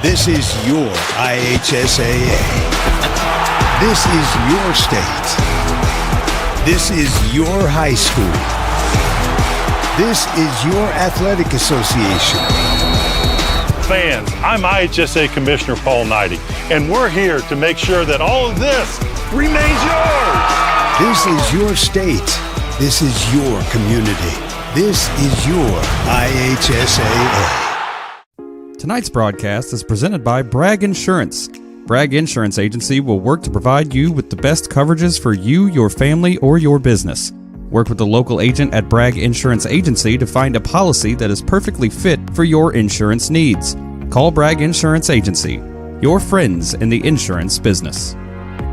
This is your IHSAA. This is your state. This is your high school. This is your athletic association. Fans, I'm IHSA Commissioner Paul Knighty, and we're here to make sure that all of this remains yours. This is your state. This is your community. This is your IHSAA. Tonight's broadcast is presented by Bragg Insurance. Bragg Insurance Agency will work to provide you with the best coverages for you, your family, or your business. Work with the local agent at Bragg Insurance Agency to find a policy that is perfectly fit for your insurance needs. Call Bragg Insurance Agency, your friends in the insurance business.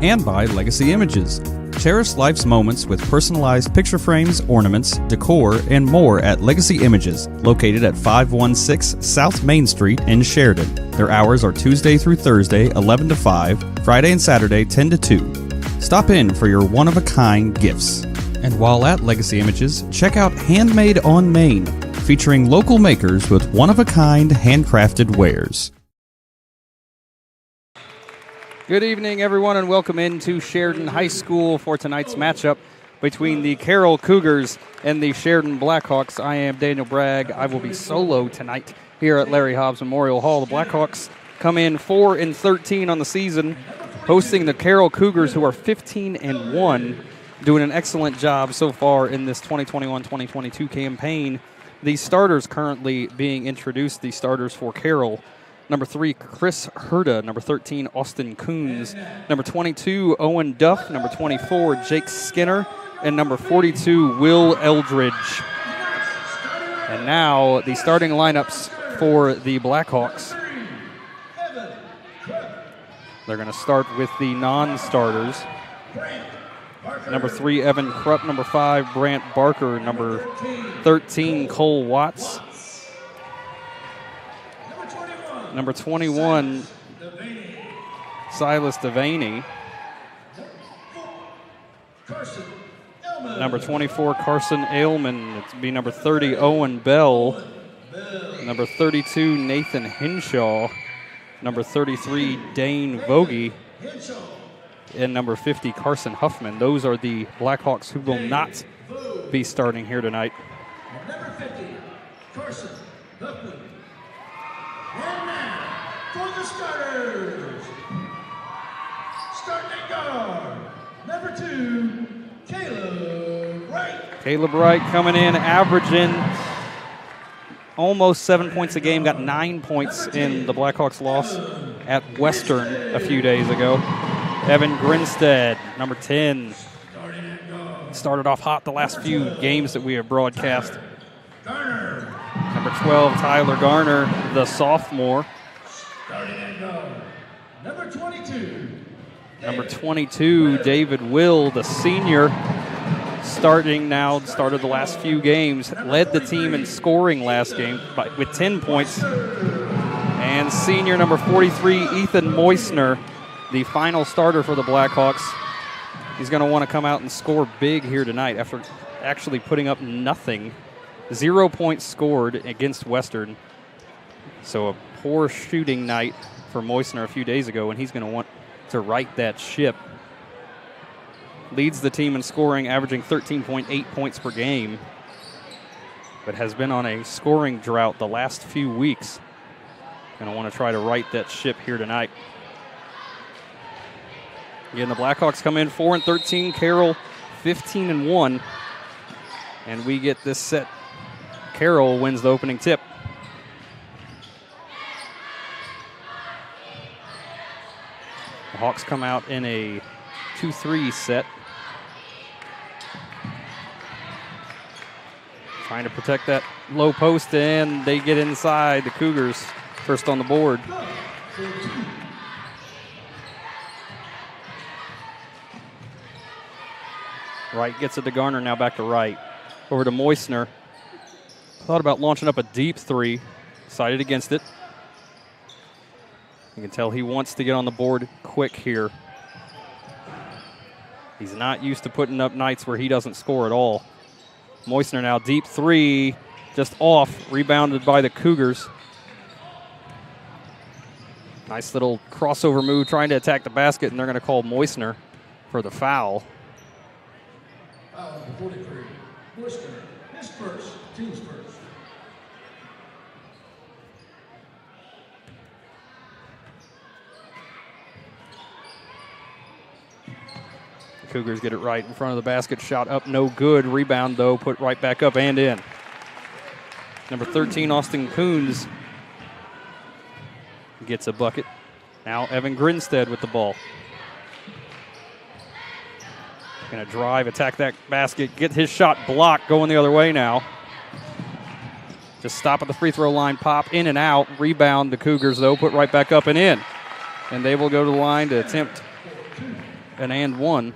And by Legacy Images. Cherish life's moments with personalized picture frames, ornaments, decor, and more at Legacy Images, located at 516 South Main Street in Sheridan. Their hours are Tuesday through Thursday, 11 to 5, Friday and Saturday, 10 to 2. Stop in for your one-of-a-kind gifts. And while at Legacy Images, check out Handmade on Main, featuring local makers with one-of-a-kind handcrafted wares. Good evening, everyone, and welcome into Sheridan High School for tonight's matchup between the Carroll Cougars and the Sheridan Blackhawks. I am Daniel Bragg. I will be solo tonight here at Larry Hobbs Memorial Hall. The Blackhawks come in 4-13 on the season, hosting the Carroll Cougars, who are 15-1, doing an excellent job so far in this 2021-2022 campaign. The starters currently being introduced, the starters for Carroll. Number 3, Chris Herda. Number 13, Austin Coons. Number 22, Owen Duff. Number 24, Jake Skinner. And number 42, Will Eldridge. And now the starting lineups for the Blackhawks. They're going to start with the non-starters. Number 3, Evan Krupp. Number 5, Brant Barker. Number 13, Cole Watts. Number 21, Silas Devaney. Number 24, Carson Ailman. It's be number 30, Owen Bell. Number 32, Nathan Henshaw. Number 33, Dane Vogie. And number 50, Carson Huffman. Those are the Blackhawks who will not be starting here tonight. Number 50, Carson Huffman. And now, for the starters, starting guard, number 2, Caleb Wright. Caleb Wright coming in, averaging almost 7 points a game, got 9 points in the Blackhawks loss at Western a few days ago. Evan Grinstead, number 10, started off hot the last few games that we have broadcast. Number 12, Tyler Garner, the sophomore. Number 22, David Will, the senior, started the last few games, led the team in scoring last game with 10 points. And senior number 43, Ethan Moyesner, the final starter for the Blackhawks. He's going to want to come out and score big here tonight after actually putting up nothing. 0 points scored against Western. So a poor shooting night for Moyesner a few days ago, and he's going to want to right that ship. Leads the team in scoring, averaging 13.8 points per game, but has been on a scoring drought the last few weeks. Going to want to try to right that ship here tonight. Again, the Blackhawks come in 4-13, Carroll 15-1, and we get this set. Carroll wins the opening tip. The Hawks come out in a 2-3 set. Trying to protect that low post, and they get inside. The Cougars first on the board. Wright gets it to Garner, now back to Wright. Over to Moyesner. Thought about launching up a deep three. Decided against it. You can tell he wants to get on the board quick here. He's not used to putting up nights where he doesn't score at all. Moyesner now, deep three, just off, rebounded by the Cougars. Nice little crossover move trying to attack the basket, and they're going to call Moyesner for the foul. Foul number 43. Moyesner, his first, team's first. The Cougars get it right in front of the basket. Shot up, no good. Rebound, though, put right back up and in. Number 13, Austin Coons, gets a bucket. Now Evan Grinstead with the ball. Going to drive, attack that basket, get his shot blocked, going the other way now. Just stop at the free throw line, pop in and out. Rebound, the Cougars, though, put right back up and in. And they will go to the line to attempt an and one.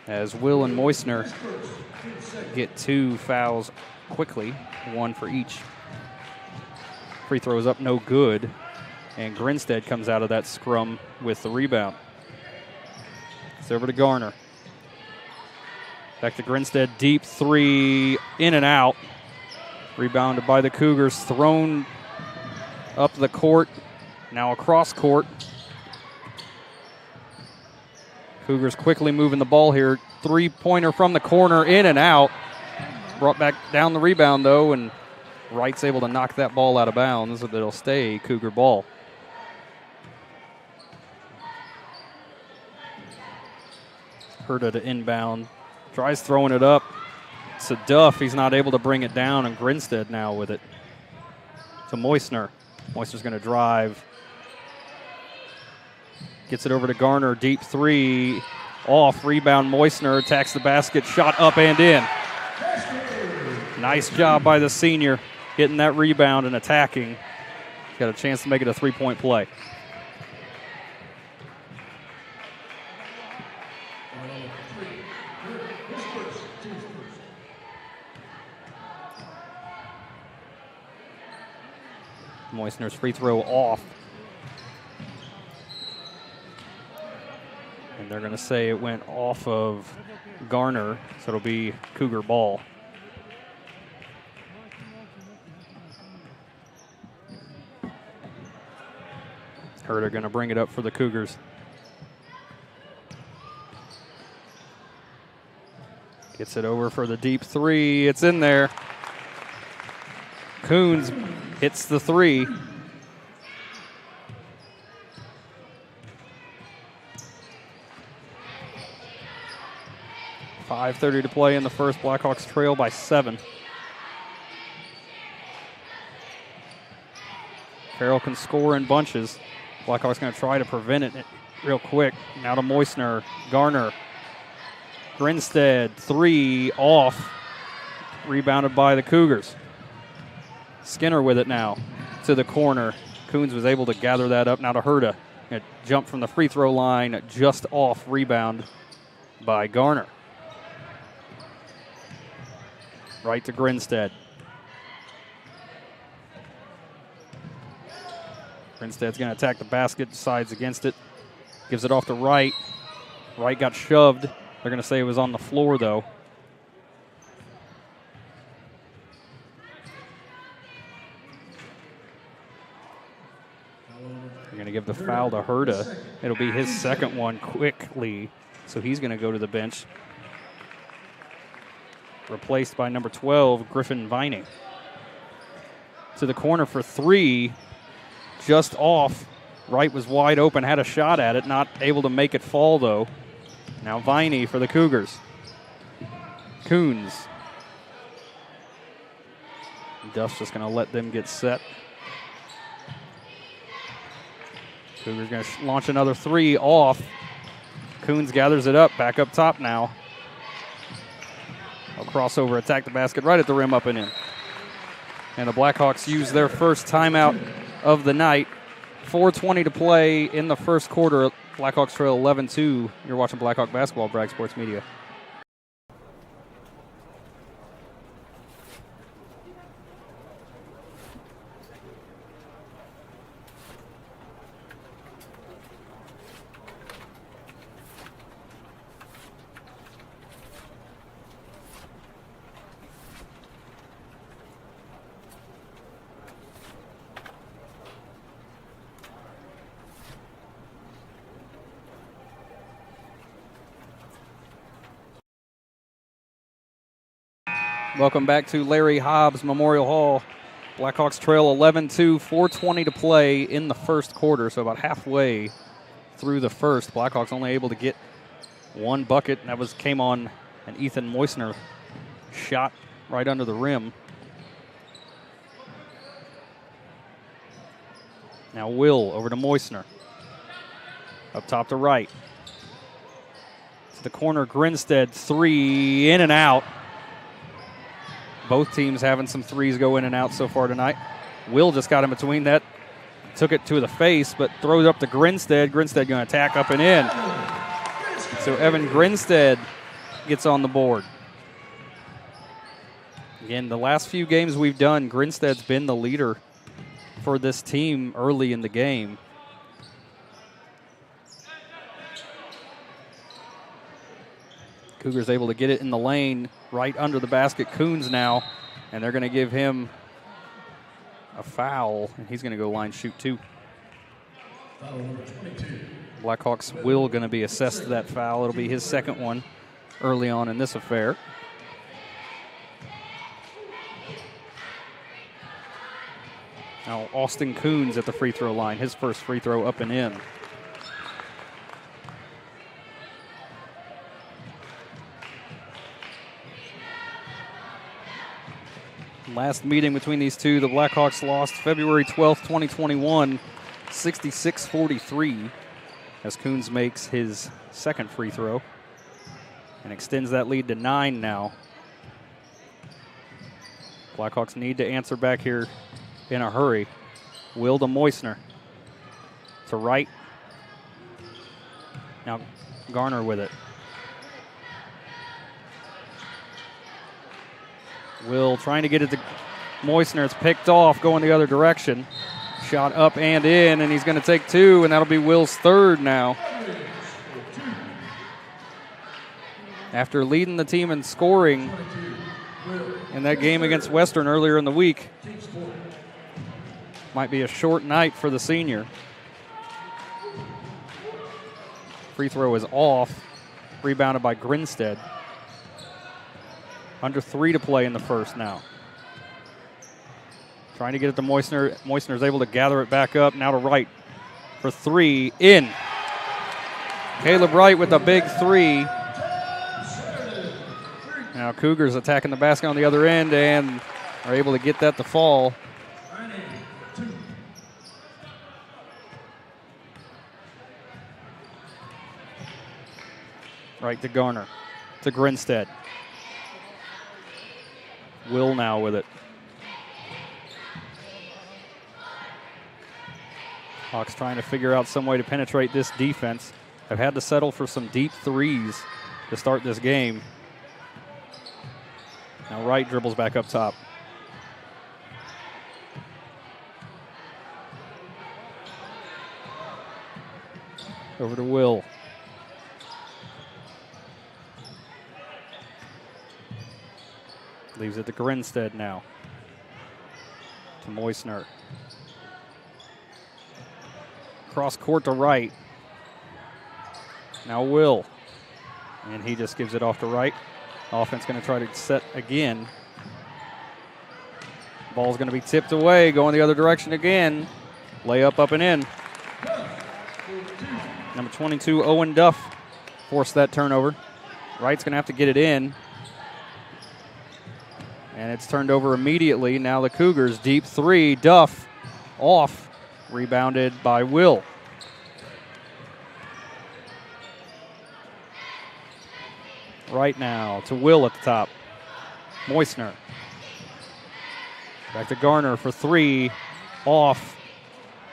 As Will and Moyesner get 2 fouls quickly, 1 for each. Free throws up, no good. And Grinstead comes out of that scrum with the rebound. It's over to Garner. Back to Grinstead, deep 3, in and out. Rebounded by the Cougars, thrown up the court, now across court. Cougars quickly moving the ball here. 3-pointer from the corner, in and out. Brought back down the rebound, though, and Wright's able to knock that ball out of bounds, so it'll stay Cougar ball. Herta to inbound. Tries throwing it up. It's a Duff. He's not able to bring it down, and Grinstead now with it. To Moyesner. Moyesner's going to drive. Gets it over to Garner. Deep 3. Off. Rebound. Moyesner attacks the basket. Shot up and in. Nice job by the senior getting that rebound and attacking. He's got a chance to make it a 3-point play. Moyesner's free throw off. And they're going to say it went off of Garner, so it'll be Cougar ball. Herta going to bring it up for the Cougars. Gets it over for the deep 3. It's in there. Coons hits the 3. .5:30 to play in the first. Blackhawks trail by 7. Carroll can score in bunches. Blackhawks going to try to prevent it real quick. Now to Moyesner. Garner. Grinstead. 3 off. Rebounded by the Cougars. Skinner with it now to the corner. Coons was able to gather that up. Now to Herta. Jump from the free throw line, just off. Rebound by Garner. Right to Grinstead. Grinstead's going to attack the basket, decides against it. Gives it off to Wright. Wright got shoved. They're going to say it was on the floor, though. They're going to give the foul to Herta. It'll be his second one quickly, so he's going to go to the bench. Replaced by number 12, Griffin Vining. To the corner for 3. Just off. Wright was wide open, had a shot at it, not able to make it fall, though. Now Viney for the Cougars. Coons. Duff's just going to let them get set. Cougars going to launch another 3 off. Coons gathers it up, back up top now. A crossover, attack the basket right at the rim, up and in. And the Blackhawks use their first timeout of the night. 4:20 to play in the first quarter. Blackhawks trail 11-2. You're watching Blackhawk basketball, Bragg Sports Media. Welcome back to Larry Hobbs Memorial Hall. Blackhawks trail 11-2, 4:20 to play in the first quarter, so about halfway through the first. Blackhawks only able to get one bucket, and that came on an Ethan Moyesner shot right under the rim. Now Will over to Moyesner. Up top to Wright. To the corner, Grinstead, three, in and out. Both teams having some threes go in and out so far tonight. Will just got in between that. Took it to the face, but throws up to Grinstead. Grinstead going to attack up and in. So Evan Grinstead gets on the board. Again, the last few games we've done, Grinstead's been the leader for this team early in the game. Cougars able to get it in the lane right under the basket. Coons now, and they're going to give him a foul, and he's going to go line shoot two. Foul number 22. Blackhawks will going to be assessed that foul. It'll be his second one early on in this affair. Now Austin Coons at the free throw line. His first free throw up and in. Last meeting between these two, the Blackhawks lost February 12th, 2021, 66-43, as Coons makes his second free throw and extends that lead to 9 now. Blackhawks need to answer back here in a hurry. Will to Moyesner. To Wright. Now Garner with it. Will trying to get it to Moyesner. It's picked off, going the other direction. Shot up and in, and he's going to take two, and that'll be Will's third now. After leading the team in scoring in that game against Western earlier in the week, might be a short night for the senior. Free throw is off, rebounded by Grinstead. Under 3 to play in the first now. Trying to get it to Moyesner. Moyesner's able to gather it back up. Now to Wright for 3. In. Caleb Wright with a big 3. Now Cougars attacking the basket on the other end and are able to get that to fall. Right to Garner. To Grinstead. Will now with it. Hawks trying to figure out some way to penetrate this defense. Have had to settle for some deep threes to start this game. Now Wright dribbles back up top. Over to Will. Leaves it to Grinstead now. To Moyesner. Cross court to Wright. Now Will. And he just gives it off to Wright. Offense going to try to set again. Ball's going to be tipped away, going the other direction again. Layup up and in. Number 22, Owen Duff, forced that turnover. Wright's going to have to get it in. And it's turned over immediately. Now the Cougars, deep 3. Duff off. Rebounded by Will. Right now to Will at the top. Moyesner. Back to Garner for 3. Off.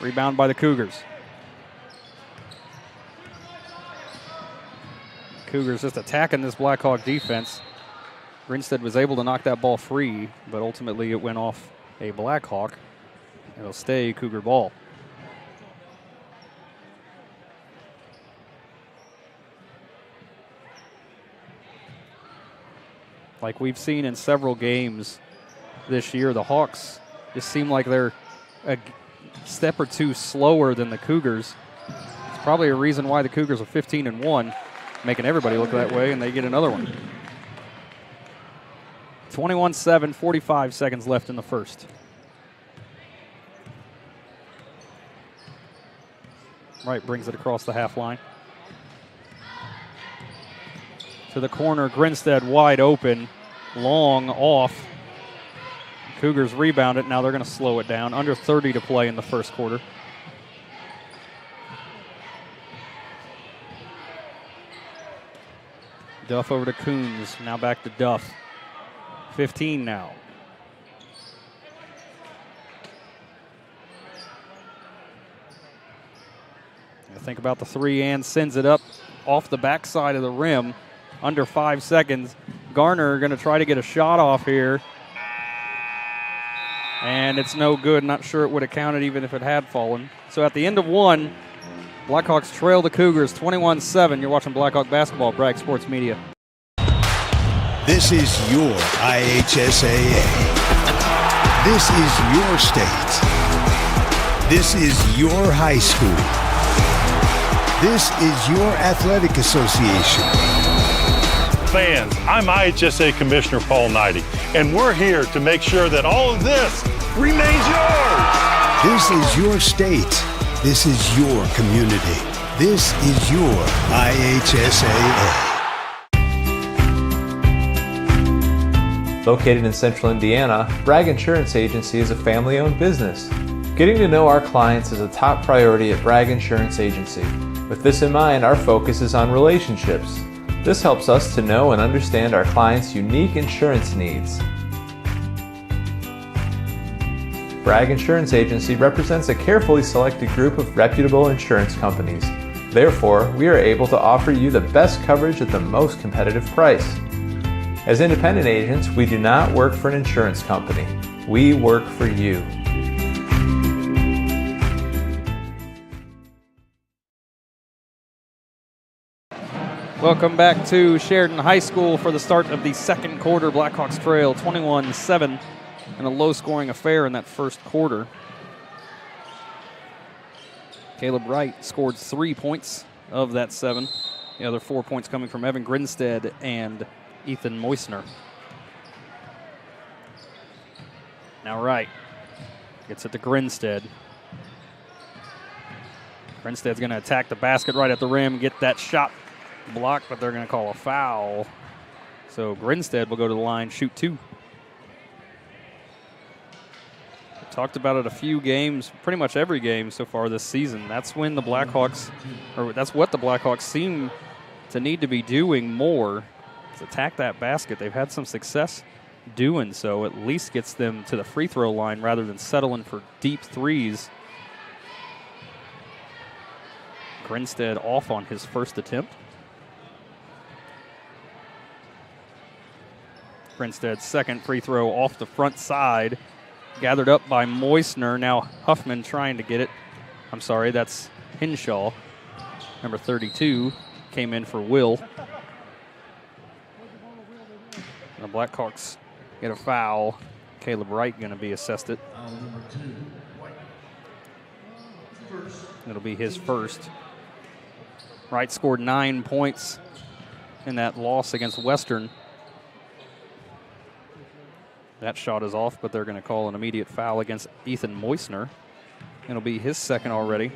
Rebound by the Cougars. Cougars just attacking this Blackhawk defense. Grinstead was able to knock that ball free, but ultimately it went off a Blackhawk. It'll stay Cougar ball. Like we've seen in several games this year, the Hawks just seem like they're a step or two slower than the Cougars. It's probably a reason why the Cougars are 15-1, making everybody look that way, and they get another one. 21-7, 45 seconds left in the first. Wright brings it across the half line. To the corner, Grinstead wide open, long off. Cougars rebound it. Now they're going to slow it down. Under 30 to play in the first quarter. Duff over to Coons. Now back to Duff. 15 now. Think about the three and sends it up off the backside of the rim. Under 5 seconds. Garner going to try to get a shot off here. And it's no good. Not sure it would have counted even if it had fallen. So at the end of one, Blackhawks trail the Cougars 21-7. You're watching Blackhawk basketball, Bragg Sports Media. This is your IHSAA. This is your state. This is your high school. This is your athletic association. Fans, I'm IHSA Commissioner Paul Knighty, and we're here to make sure that all of this remains yours. This is your state. This is your community. This is your IHSAA. Located in central Indiana, Bragg Insurance Agency is a family-owned business. Getting to know our clients is a top priority at Bragg Insurance Agency. With this in mind, our focus is on relationships. This helps us to know and understand our clients' unique insurance needs. Bragg Insurance Agency represents a carefully selected group of reputable insurance companies. Therefore, we are able to offer you the best coverage at the most competitive price. As independent agents, we do not work for an insurance company. We work for you. Welcome back to Sheridan High School for the start of the second quarter. Blackhawks trail 21-7 in a low-scoring affair in that first quarter. Caleb Wright scored 3 points of that 7. The other 4 points coming from Evan Grinstead and Ethan Moyesner. Now Wright gets it to Grinstead. Grinstead's going to attack the basket right at the rim, get that shot blocked, but they're going to call a foul. So Grinstead will go to the line, shoot 2. We talked about it a few games, pretty much every game so far this season. That's when the Blackhawks, or that's what the Blackhawks seem to need to be doing more, is attack that basket. They've had some success doing so. At least gets them to the free throw line rather than settling for deep threes. Grinstead off on his first attempt. Grinstead's second free throw off the front side. Gathered up by Moyesner. Now Huffman trying to get it. I'm sorry, that's Henshaw. Number 32 came in for Will. The Blackhawks get a foul. Caleb Wright going to be assessed it. It'll be his first. Wright scored 9 points in that loss against Western. That shot is off, but they're going to call an immediate foul against Ethan Moyesner. It'll be his second already.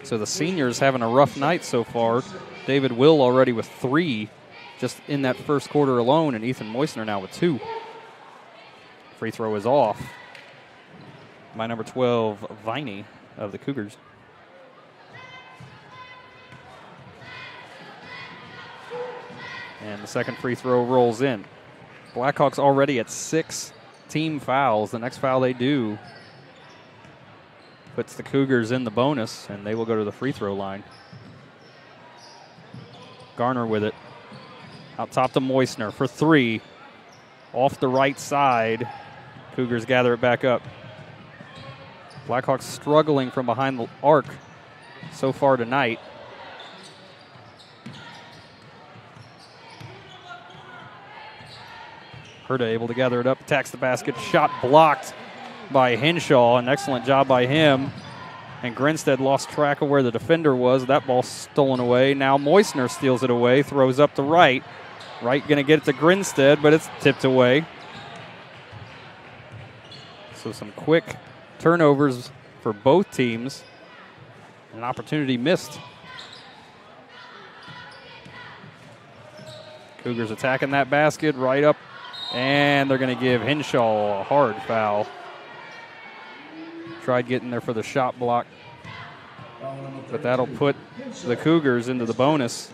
So the seniors having a rough night so far. David Will already with 3 just in that first quarter alone, and Ethan Moyesner now with 2. Free throw is off by number 12, Viney of the Cougars. And the second free throw rolls in. Blackhawks already at 6 team fouls. The next foul they do puts the Cougars in the bonus, and they will go to the free throw line. Garner with it. Out top to Moyesner for 3. Off the right side. Cougars gather it back up. Blackhawks struggling from behind the arc so far tonight. Herta able to gather it up, attacks the basket, shot blocked by Henshaw. An excellent job by him. And Grinstead lost track of where the defender was. That ball stolen away. Now Moyesner steals it away, throws up to Wright. Wright going to get it to Grinstead, but it's tipped away. So some quick turnovers for both teams. An opportunity missed. Cougars attacking that basket right up, and they're going to give Henshaw a hard foul. Tried getting there for the shot block, but that'll put the Cougars into the bonus.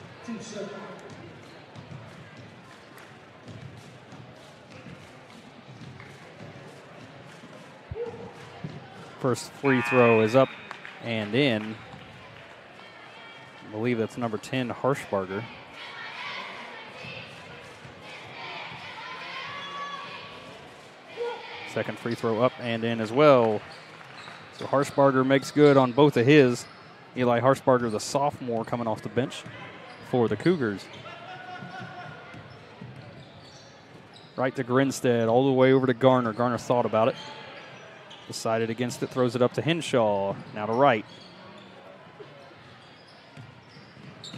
First free throw is up and in. I believe that's number 10, Harshbarger. Second free throw up and in as well. So Harshbarger makes good on both of his. Eli Harshbarger, the sophomore, coming off the bench for the Cougars. Right to Grinstead, all the way over to Garner. Garner thought about it. Decided against it, throws it up to Henshaw. Now to Wright.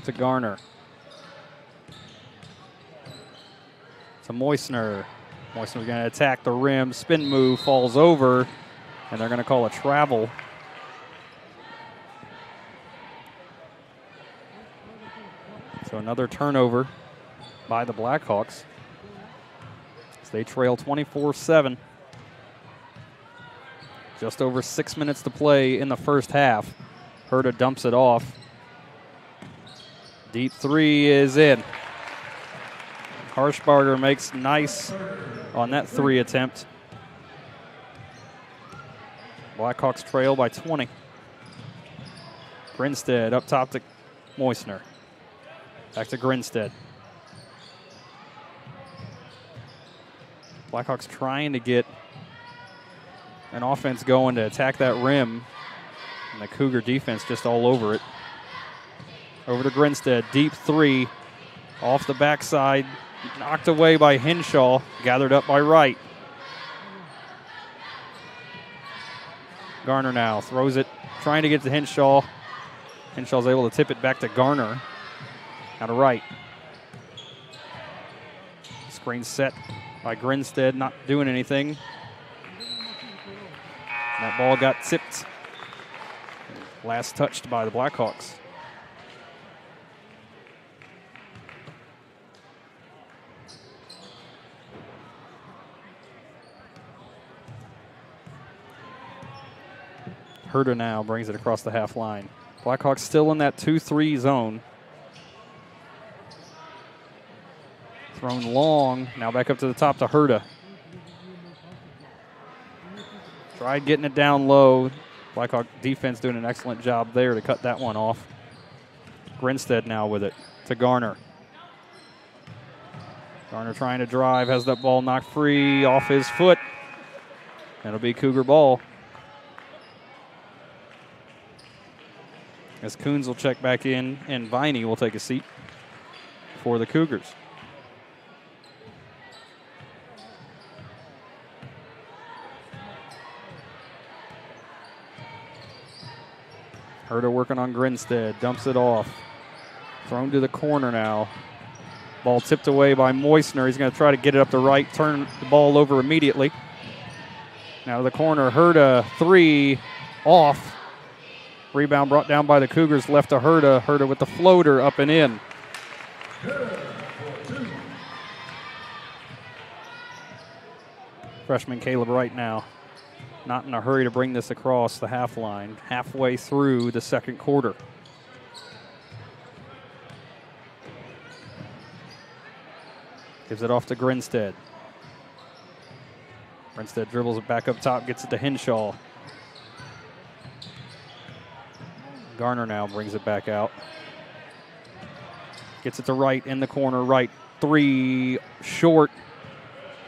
To Garner. To Moyesner. Moyesner's going to attack the rim. Spin move, falls over, and they're going to call a travel. So another turnover by the Blackhawks. As they trail 24-7. Just over 6 minutes to play in the first half. Herta dumps it off. Deep three is in. Harshbarger makes nice on that three attempt. Blackhawks trail by 20. Grinstead up top to Moyesner. Back to Grinstead. Blackhawks trying to get an offense going to attack that rim. And the Cougar defense just all over it. Over to Grinstead. Deep three. Off the backside. Knocked away by Henshaw. Gathered up by Wright. Garner now throws it. Trying to get to Henshaw. Henshaw's able to tip it back to Garner. Now to Wright. Screen set by Grinstead. Not doing anything. That ball got tipped. Last touched by the Blackhawks. Herta now brings it across the half line. Blackhawks still in that 2-3 zone. Thrown long. Now back up to the top to Herta. Tried getting it down low. Blackhawk defense doing an excellent job there to cut that one off. Grinstead now with it to Garner. Garner trying to drive, has that ball knocked free off his foot. That'll be Cougar ball. As Coons will check back in and Viney will take a seat for the Cougars. Herta working on Grinstead, dumps it off. Thrown to the corner now. Ball tipped away by Moyesner. He's going to try to get it up to Wright, turn the ball over immediately. Now to the corner, Herta, three, off. Rebound brought down by the Cougars, left to Herta. Herta with the floater, up and in. Freshman Caleb Wright now. Not in a hurry to bring this across the half line, halfway through the second quarter. Gives it off to Grinstead. Grinstead dribbles it back up top, gets it to Henshaw. Garner now brings it back out. Gets it to Wright in the corner. Wright, three, short.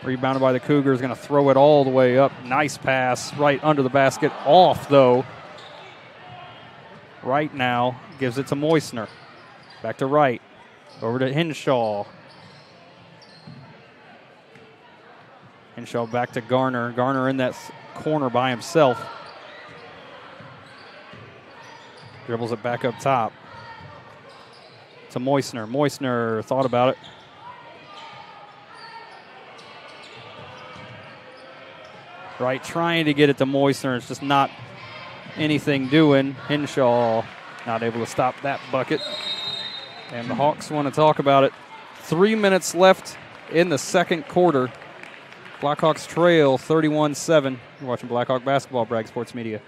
Rebounded by the Cougars, going to throw it all the way up. Nice pass, right under the basket. Off, though. Wright now gives it to Moyesner. Back to Wright. Over to Henshaw. Henshaw back to Garner. Garner in that corner by himself. Dribbles it back up top. To Moyesner. Moyesner thought about it. Wright trying to get it to Moyesner. It's just not anything doing. Henshaw not able to stop that bucket. And the Hawks want to talk about it. 3 minutes left in the second quarter. Blackhawks trail 31-7. You're watching Blackhawk basketball, Bragg Sports Media.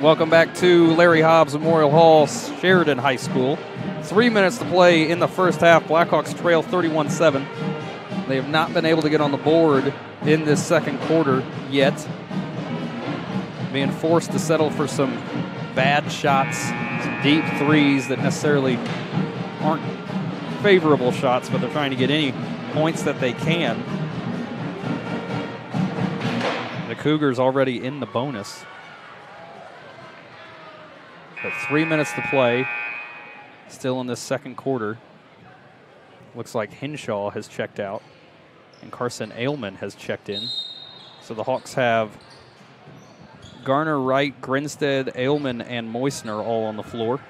Welcome back to Larry Hobbs Memorial Hall, Sheridan High School. 3 minutes to play in the first half. Blackhawks trail 31-7. They have not been able to get on the board in this second quarter yet. Being forced to settle for some bad shots, some deep threes that necessarily aren't favorable shots, but they're trying to get any points that they can. The Cougars already in the bonus. But 3 minutes to play, still in this second quarter. Looks like Henshaw has checked out, and Carson Ailman has checked in. So the Hawks have Garner, Wright, Grinstead, Ailman, and Moyesner all on the floor.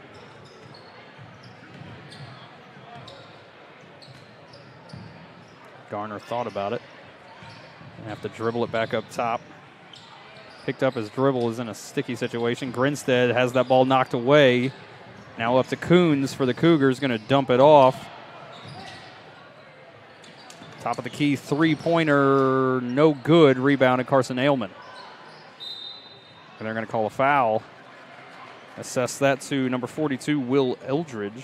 Garner thought about it. Gonna have to dribble it back up top. Picked up his dribble, is in a sticky situation. Grinstead has that ball knocked away. Now up to Coons for the Cougars, going to dump it off. Top of the key three-pointer, no good. Rebounded Carson Ailman. And they're going to call a foul. Assess that to number 42, Will Eldridge.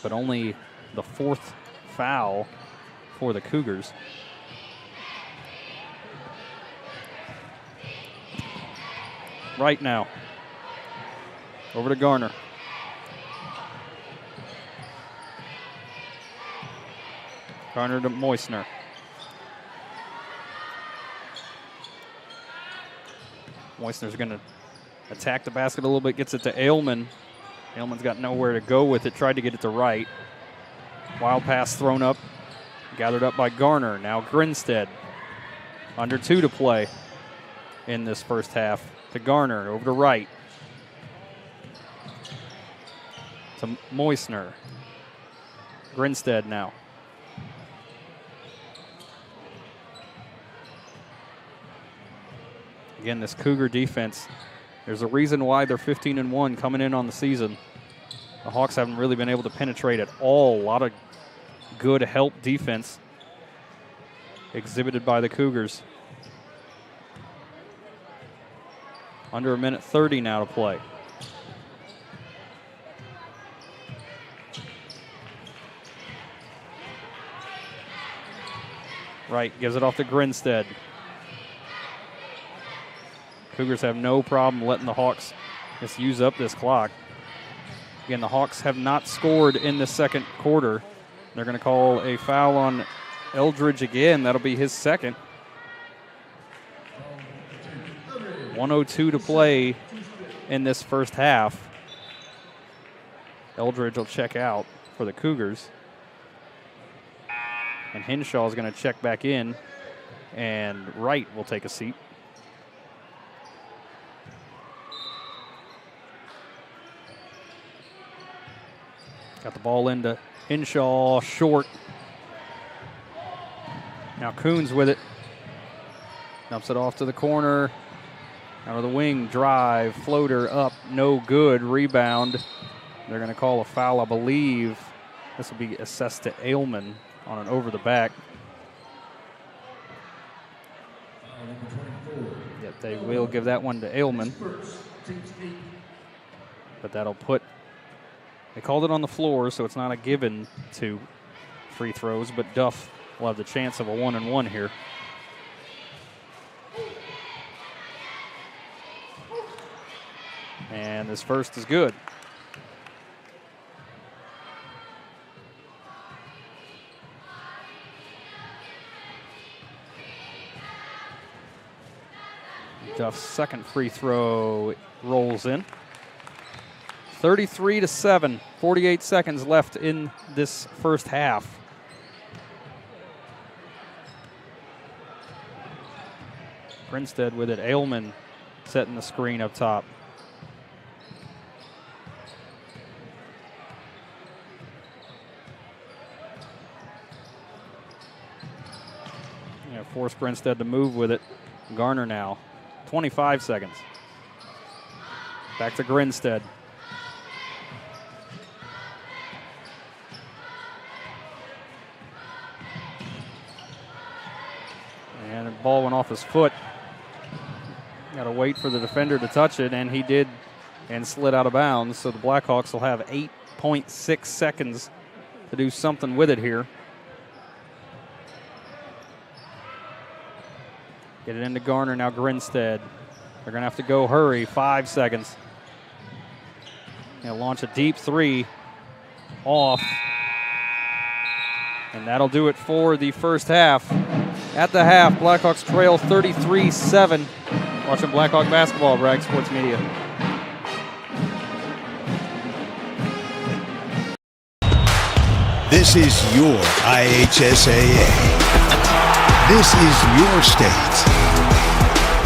But only the fourth foul for the Cougars. Right now. Over to Garner. Garner to Moyesner. Moyesner's going to attack the basket a little bit, gets it to Ailman. Ailman's got nowhere to go with it, tried to get it to Wright. Wild pass thrown up. Gathered up by Garner. Now Grinstead. Under 2 to play in this first half. To Garner. Over to Wright. To Moyesner. Grinstead now. Again, this Cougar defense, there's a reason why they're 15-1 coming in on the season. The Hawks haven't really been able to penetrate at all. A lot of good help defense exhibited by the Cougars. Under a minute 30 now to play. Wright gives it off to Grinstead. Cougars have no problem letting the Hawks just use up this clock. Again, the Hawks have not scored in the second quarter. They're going to call a foul on Eldridge again. That'll be his second. 1:02 to play in this first half. Eldridge will check out for the Cougars. And Henshaw is going to check back in. And Wright will take a seat. Got the ball into Henshaw, short. Now Coons with it. Dumps it off to the corner. Out of the wing, drive, floater up, no good. Rebound. They're going to call a foul, I believe. This will be assessed to Ailman on an over the back. Yep, they will give that one to Ailman. But that'll put, they called it on the floor, so it's not a given to free throws, but Duff will have the chance of a 1-and-1 here. And this first is good. Duff's second free throw rolls in. 33-7, 48 seconds left in this first half. Grinstead with it. Ailman setting the screen up top. Force Grinstead to move with it. Garner now. 25 seconds. Back to Grinstead. And the ball went off his foot. Got to wait for the defender to touch it, and he did, and slid out of bounds. So the Blackhawks will have 8.6 seconds to do something with it here. Get it into Garner, now Grinstead. They're going to have to go hurry, 5 seconds. They'll launch a deep three off. And that'll do it for the first half. At the half, Blackhawks trail 33-7. Watching Blackhawk basketball, Bragg Sports Media. This is your IHSAA. This is your state.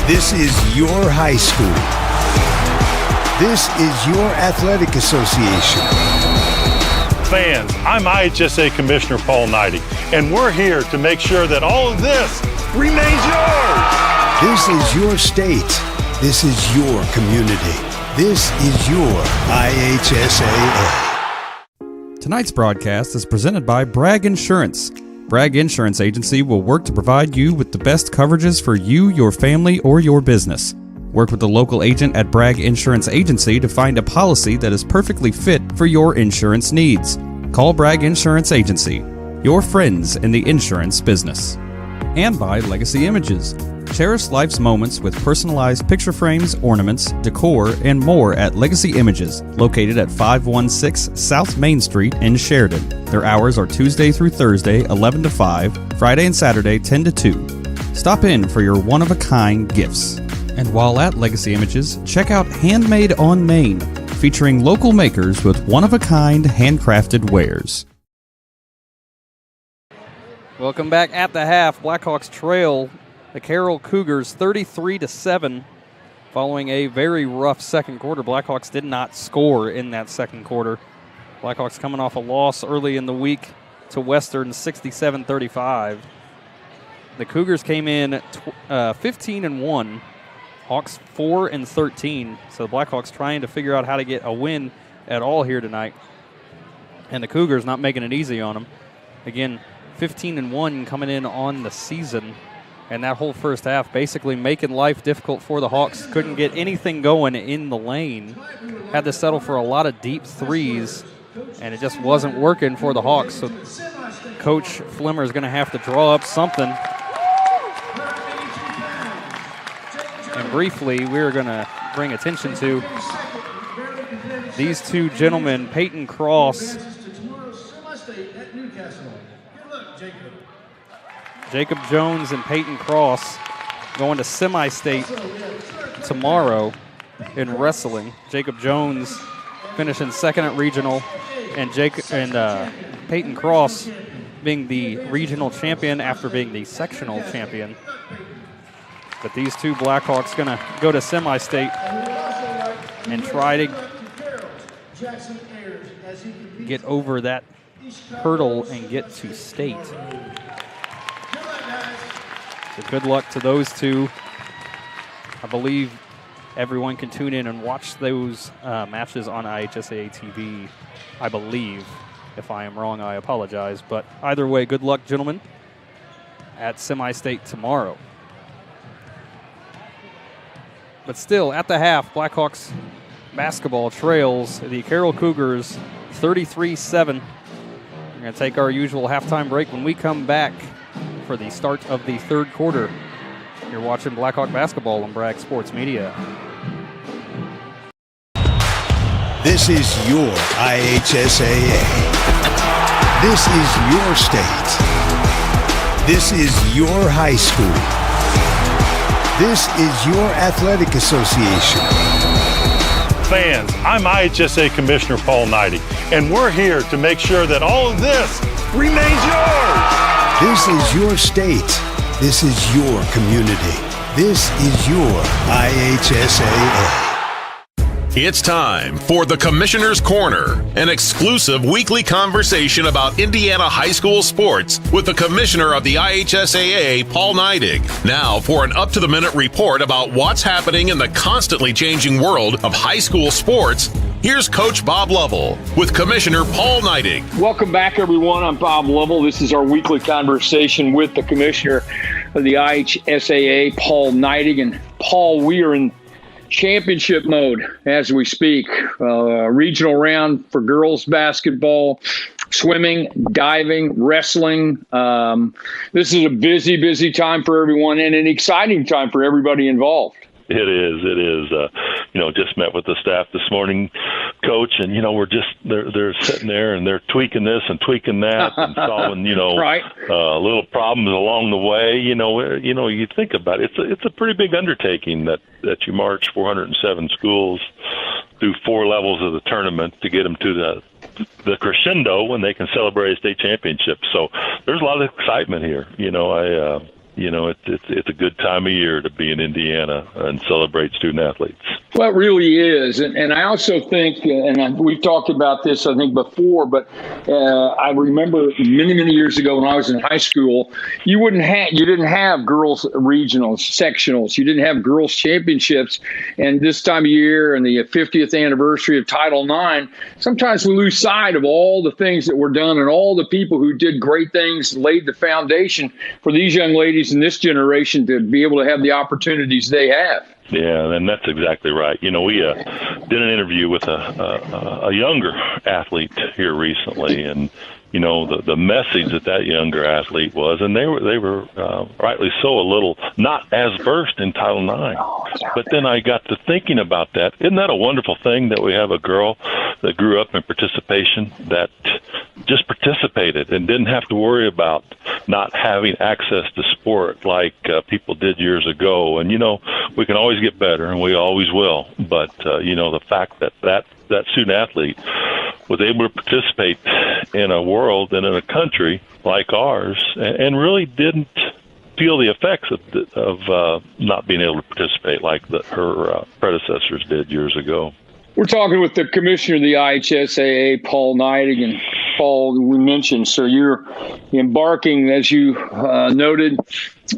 This is your high school. This is your athletic association. Fans, I'm IHSA Commissioner Paul Knighty, and we're here to make sure that all of this remains yours. This is your state. This is your community. This is your IHSAA. Tonight's broadcast is presented by Bragg Insurance. Bragg Insurance Agency will work to provide you with the best coverages for you, your family, or your business. Work with the local agent at Bragg Insurance Agency to find a policy that is perfectly fit for your insurance needs. Call Bragg Insurance Agency, your friends in the insurance business. And by Legacy Images. Cherish life's moments with personalized picture frames, ornaments, decor, and more at Legacy Images, located at 516 South Main Street in Sheridan. Their hours are Tuesday through Thursday, 11 to 5, Friday and Saturday, 10 to 2. Stop in for your one-of-a-kind gifts. And while at Legacy Images, check out Handmade on Main, featuring local makers with one-of-a-kind handcrafted wares. Welcome back at the half. Blackhawks trail the Carroll Cougars 33-7 following a very rough second quarter. Blackhawks did not score in that second quarter. Blackhawks coming off a loss early in the week to Western 67-35. The Cougars came in 15-1. Hawks 4-13. So the Blackhawks trying to figure out how to get a win at all here tonight. And the Cougars not making it easy on them. Again, 15-1 coming in on the season. And that whole first half basically making life difficult for the Hawks. Couldn't get anything going in the lane. Had to settle for a lot of deep threes, and it just wasn't working for the Hawks. So Coach Flimmer is going to have to draw up something. And briefly, we're going to bring attention to these two gentlemen, Peyton Cross. Jacob Jones and Peyton Cross going to semi-state tomorrow in wrestling. Jacob Jones finishing second at regional, and Peyton Cross being the regional champion after being the sectional champion. But these two Blackhawks going to go to semi-state and try to get over that hurdle and get to state. So good luck to those two. I believe everyone can tune in and watch those matches on IHSA TV, I believe. If I am wrong, I apologize. But either way, good luck, gentlemen, at semi-state tomorrow. But still, at the half, Blackhawks basketball trails the Carroll Cougars 33-7. We're going to take our usual halftime break. When we come back for the start of the third quarter, you're watching Blackhawk basketball on Bragg Sports Media. This is your IHSAA. This is your state. This is your high school. This is your athletic association. Fans, I'm IHSA Commissioner Paul Knighting, and we're here to make sure that all of this remains yours. This is your state. This is your community. This is your IHSAA. It's time for the Commissioner's Corner, an exclusive weekly conversation about Indiana high school sports with the Commissioner of the IHSAA, Paul Knighting. Now for an up-to-the-minute report about what's happening in the constantly changing world of high school sports, here's Coach Bob Lovell with Commissioner Paul Knighting. Welcome back, everyone. I'm Bob Lovell. This is our weekly conversation with the Commissioner of the IHSAA, Paul Knighting. And Paul, we are in championship mode as we speak. Regional round for girls basketball, swimming, diving, wrestling. This is a busy time for everyone and an exciting time for everybody involved. It is. Just met with the staff this morning, Coach, and we're just they're sitting there and they're tweaking this and tweaking that and solving right. Little problems along the way. You think about it. It's a pretty big undertaking that you march 407 schools through 4 levels of the tournament to get them to the crescendo when they can celebrate a state championship. So there's a lot of excitement here. It's a good time of year to be in Indiana and celebrate student athletes. Well, it really is. And I also think, we've talked about this, I think, before, but I remember many years ago when I was in high school, you didn't have girls regionals, sectionals. You didn't have girls championships. And this time of year and the 50th anniversary of Title IX, sometimes we lose sight of all the things that were done and all the people who did great things, laid the foundation for these young ladies in this generation to be able to have the opportunities they have. Yeah, and that's exactly right. We did an interview with a younger athlete here recently, and the message that younger athlete was, and they were rightly so a little not as versed in Title IX. But then I got to thinking about that. Isn't that a wonderful thing that we have a girl that grew up in participation that just participated and didn't have to worry about not having access to sport like people did years ago. And, we can always get better, and we always will. But, the fact that student athlete was able to participate in a world and in a country like ours and really didn't feel the effects of not being able to participate like her predecessors did years ago. We're talking with the commissioner of the IHSAA, Paul Knighting. And Paul, we mentioned, so you're embarking, as you noted,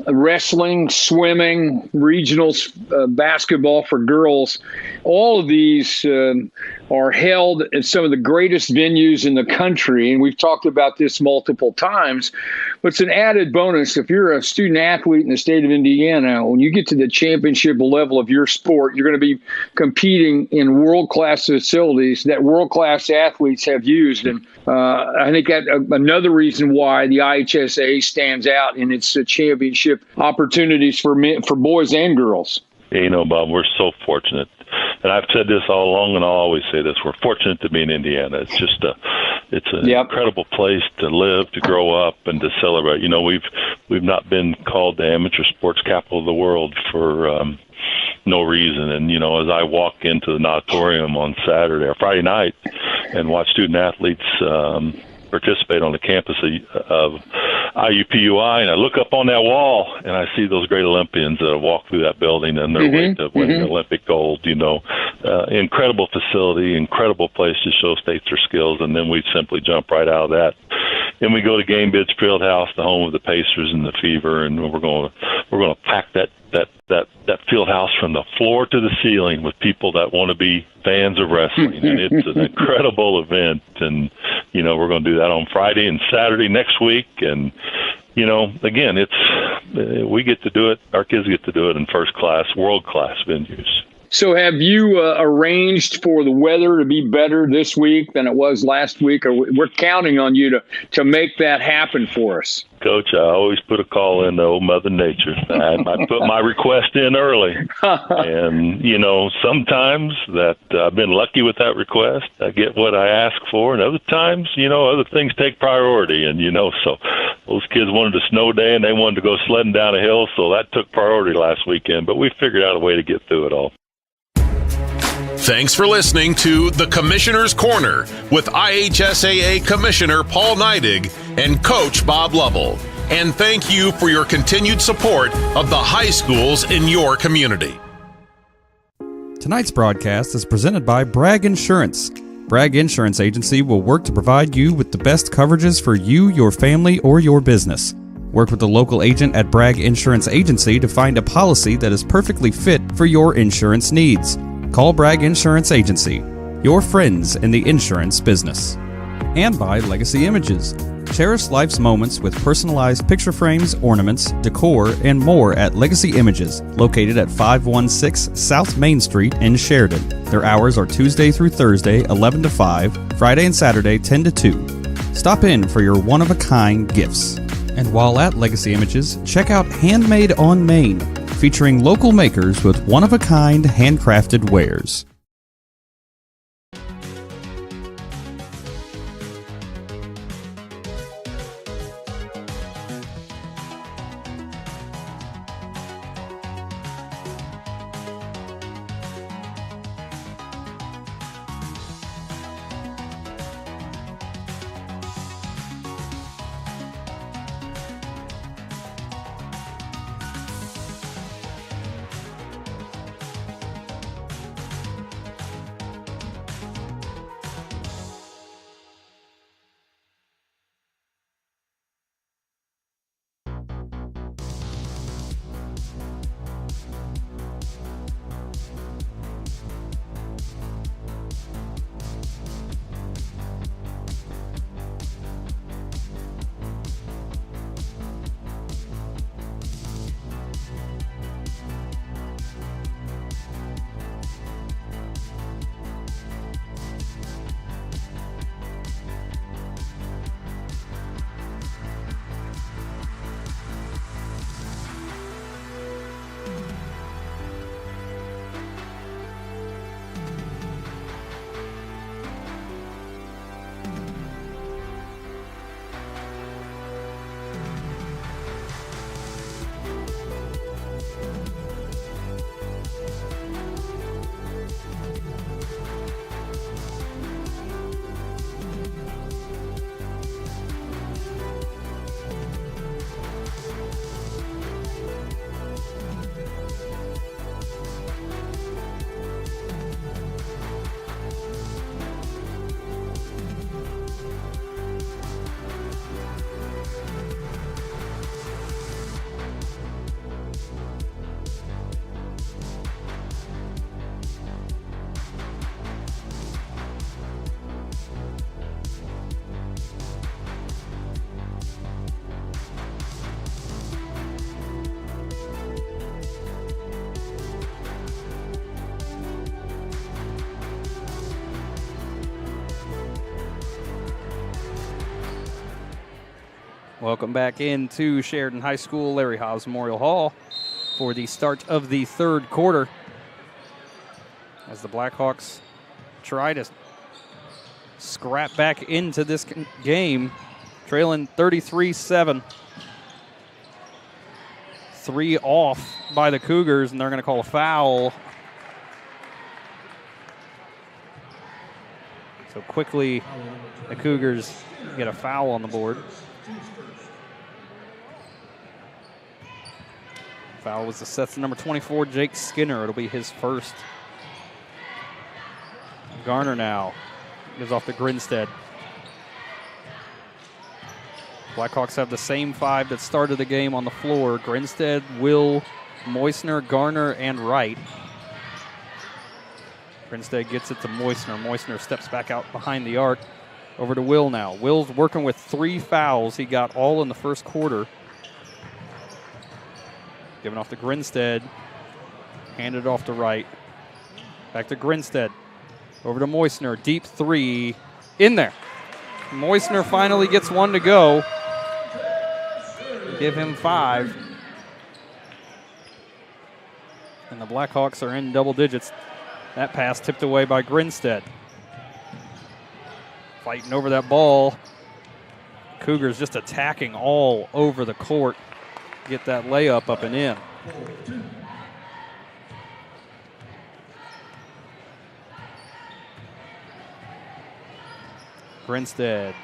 wrestling, swimming, regionals, basketball for girls. All of these are held at some of the greatest venues in the country. And we've talked about this multiple times, but it's an added bonus. If you're a student athlete in the state of Indiana, when you get to the championship level of your sport, you're going to be competing in world-class facilities that world-class athletes have used. And I think that another reason why the IHSAA stands out in its championship opportunities for boys and girls. Yeah, Bob, we're so fortunate. And I've said this all along, and I'll always say this. We're fortunate to be in Indiana. It's just it's an incredible place to live, to grow up, and to celebrate. We've not been called the amateur sports capital of the world for no reason. And, as I walk into the auditorium on Saturday or Friday night and watch student athletes participate on the campus of IUPUI, and I look up on that wall and I see those great Olympians that walk through that building and they're way to win Olympic gold. Incredible facility, incredible place to show states their skills, and then we simply jump right out of that. Then we go to Game Bids Fieldhouse, the home of the Pacers and the Fever, and we're going to pack that field house from the floor to the ceiling with people that want to be fans of wrestling. And it's an incredible event. And, we're going to do that on Friday and Saturday next week. And, again, we get to do it. Our kids get to do it in first class, world class venues. So have you arranged for the weather to be better this week than it was last week? Or we're counting on you to make that happen for us. Coach, I always put a call in to old Mother Nature. I put my request in early. And, sometimes that I've been lucky with that request. I get what I ask for. And other times, other things take priority. And, so those kids wanted a snow day and they wanted to go sledding down a hill. So that took priority last weekend. But we figured out a way to get through it all. Thanks for listening to The Commissioner's Corner with IHSAA Commissioner Paul Neidig and Coach Bob Lovell. And thank you for your continued support of the high schools in your community. Tonight's broadcast is presented by Bragg Insurance. Bragg Insurance Agency will work to provide you with the best coverages for you, your family, or your business. Work with the local agent at Bragg Insurance Agency to find a policy that is perfectly fit for your insurance needs. Call Bragg Insurance Agency, your friends in the insurance business. And by Legacy Images. Cherish life's moments with personalized picture frames, ornaments, decor, and more at Legacy Images, located at 516 South Main Street in Sheridan. Their hours are Tuesday through Thursday, 11 to 5, Friday and Saturday, 10 to 2. Stop in for your one-of-a-kind gifts. And while at Legacy Images, check out Handmade on Main, featuring local makers with one-of-a-kind handcrafted wares. Welcome back into Sheridan High School, Larry Hobbs Memorial Hall for the start of the third quarter as the Blackhawks try to scrap back into this game, trailing 33-7. 3 off by the Cougars, and they're going to call a foul. So quickly, the Cougars get a foul on the board. Foul was assessed to number 24, Jake Skinner. It'll be his first. Garner now gives off to Grinstead. Blackhawks have the same 5 that started the game on the floor. Grinstead, Will, Moyesner, Garner, and Wright. Grinstead gets it to Moyesner. Moyesner steps back out behind the arc. Over to Will now. Will's working with 3 fouls. He got all in the first quarter. Giving off to Grinstead. Handed off to Wright. Back to Grinstead. Over to Moyesner. Deep three. In there. Moyesner finally gets one to go. Give him 5. And the Blackhawks are in double digits. That pass tipped away by Grinstead. Fighting over that ball. Cougars just attacking all over the court. Get that layup up and in. Grinstead.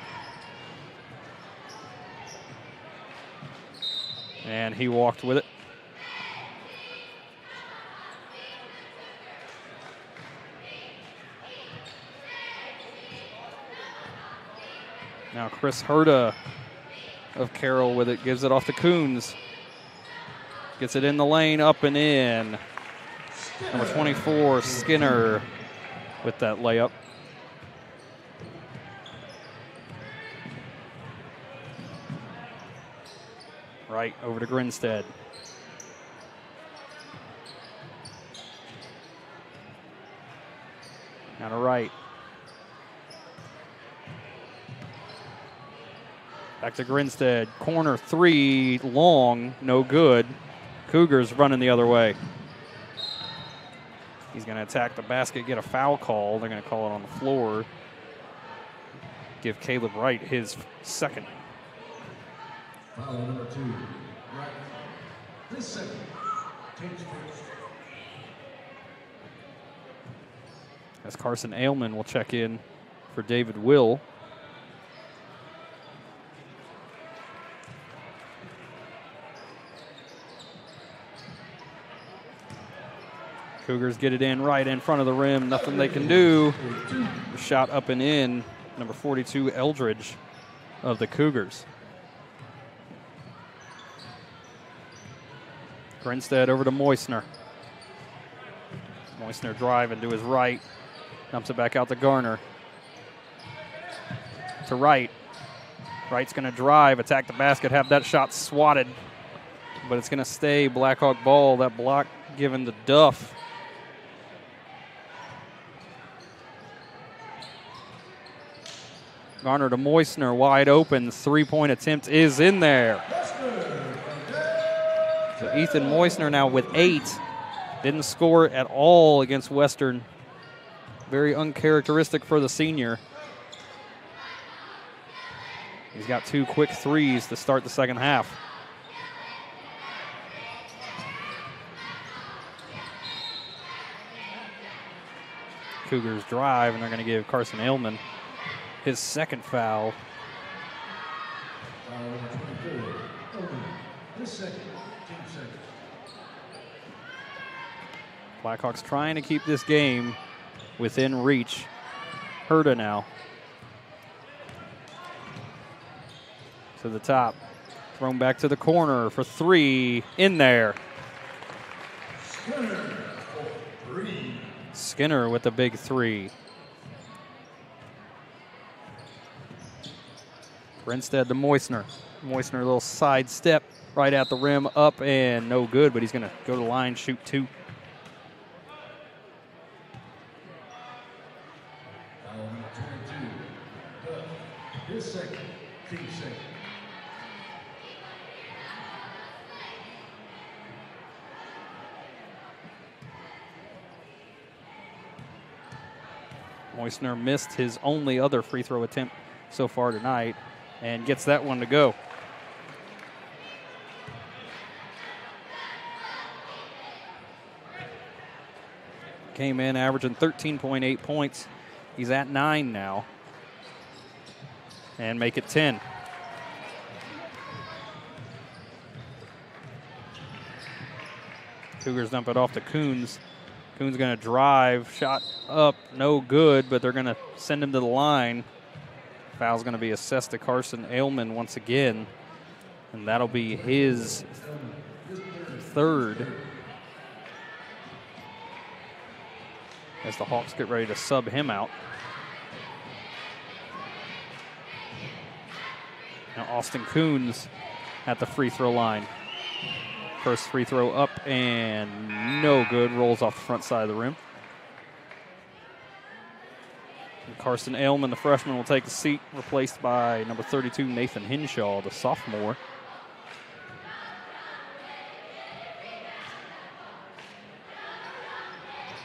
And he walked with it. Now Chris Herta of Carroll with it, gives it off to Coons. Gets it in the lane, up and in. Number 24, Skinner, with that layup. Wright over to Grinstead. Now to Wright. Back to Grinstead. Corner 3, long, no good. Cougars running the other way. He's going to attack the basket, get a foul call. They're going to call it on the floor. Give Caleb Wright his second. Foul number 2, Wright. This second. Team's first. As Carson Ailman will check in for David Will. Cougars get it in right in front of the rim. Nothing they can do. Shot up and in. Number 42, Eldridge of the Cougars. Grinstead over to Moyesner. Moyesner driving to his right. Dumps it back out to Garner. To Wright. Wright's going to drive, attack the basket, have that shot swatted. But it's going to stay Blackhawk ball. That block given to Duff. Garner to Moyesner, wide open. Three-point attempt is in there. So Ethan Moyesner now with 8. Didn't score at all against Western. Very uncharacteristic for the senior. He's got 2 quick threes to start the second half. Cougars drive, and they're going to give Carson Ailman his second foul. Foul number 24. This second. Team second. Blackhawks trying to keep this game within reach. Herta now. To the top. Thrown back to the corner for 3. In there. Skinner for 3. Skinner with the big 3. Grinstead to Moyesner. Moyesner, a little side step right at the rim, up and no good, but he's going to go to the line, shoot 2. Foul number 22. His second. Team second. Moyesner missed his only other free throw attempt so far tonight and gets that one to go. Came in averaging 13.8 points. He's at 9 now. And make it 10. Cougars dump it off to Coons. Coons going to drive, shot up, no good, but they're going to send him to the line. Foul's going to be assessed to Carson Ailman once again, and that'll be his third as the Hawks get ready to sub him out. Now Austin Coons at the free throw line. First free throw up and no good. Rolls off the front side of the rim. Carson Ailman, the freshman, will take a seat, replaced by number 32, Nathan Henshaw, the sophomore.